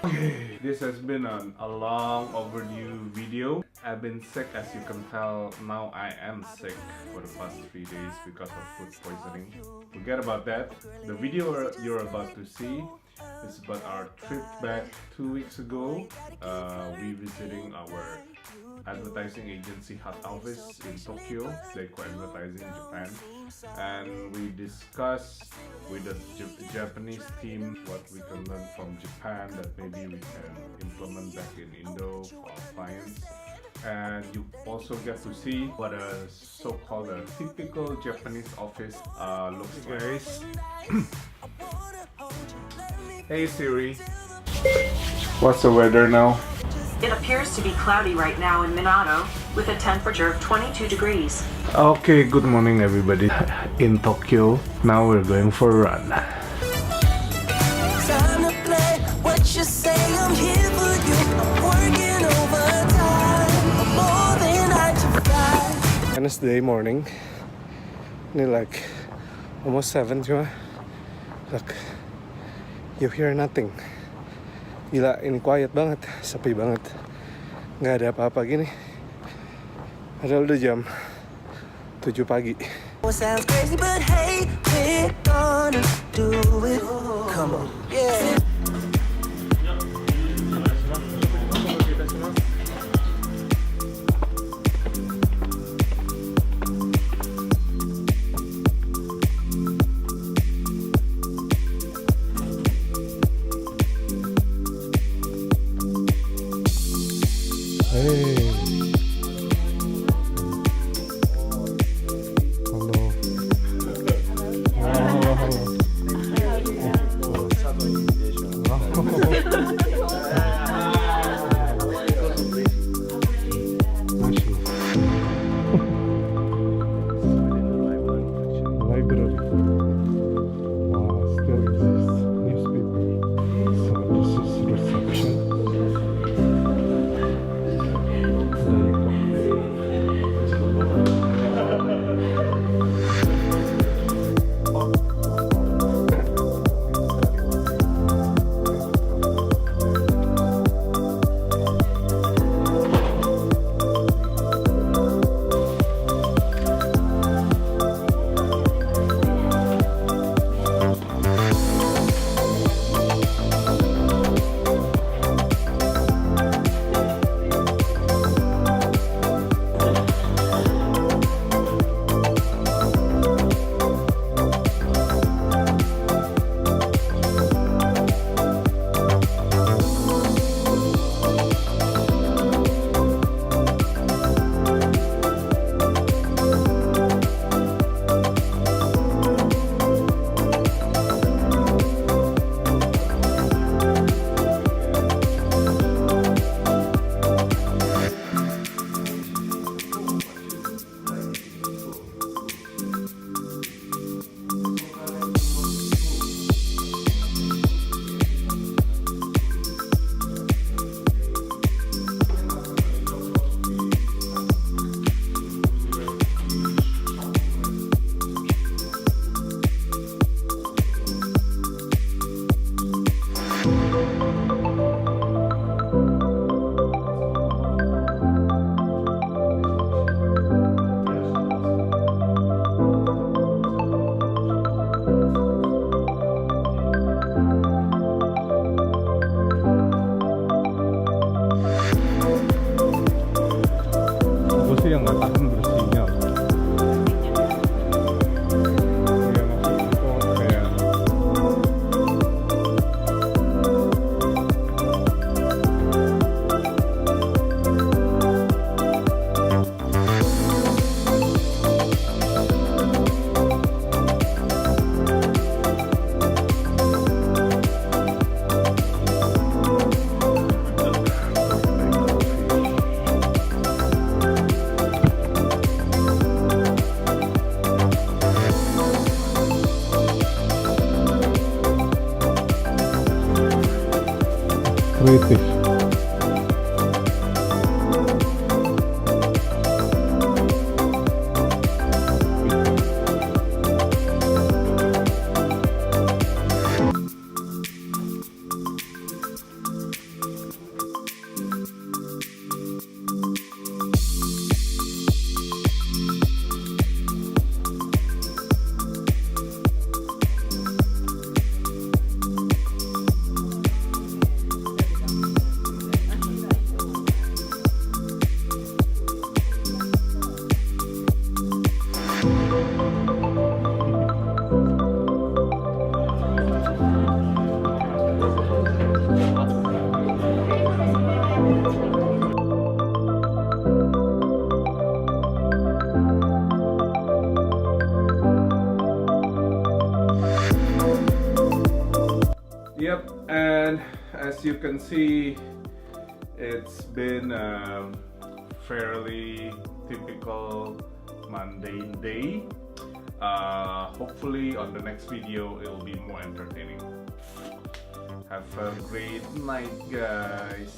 Okay, this has been a long overdue video. I've been sick, as you can tell. Now I am sick for the past 3 days because of food poisoning. Forget about that. The video you're about to see is about our trip back 2 weeks ago. We visiting our advertising agency head office in Tokyo, Daiko Advertising, Japan, and we discussed with the Japanese team what we can learn from Japan that maybe we can implement back in Indo for our clients. And you also get to see what a so-called a typical Japanese office looks like. Guys, hey Siri, what's the weather now? It appears to be cloudy right now in Minato, with a temperature of 22 degrees. Okay, good morning everybody. In Tokyo, now we're going for a run. Time to play what you say, I'm here for you. I'm working overtime, I'm more than 9 to 5. Wednesday morning. Ini like almost 7 cuma. Look, you hear nothing. Gila, ini quiet banget, sepi banget. Nggak ada apa-apa gini. Padahal udah jam 7 pagi. Sounds crazy, but hey, we're gonna do it. Come on, yeah. Hey. Halo. Library. Still exists. Newspaper. So this is reception. Yang nggak tahan bersihnya. Iya, maksudnya kayak kritis. Yep, and as you can see, it's been a fairly typical mundane day. Hopefully on the next video it'll be more entertaining. Have a great night, guys.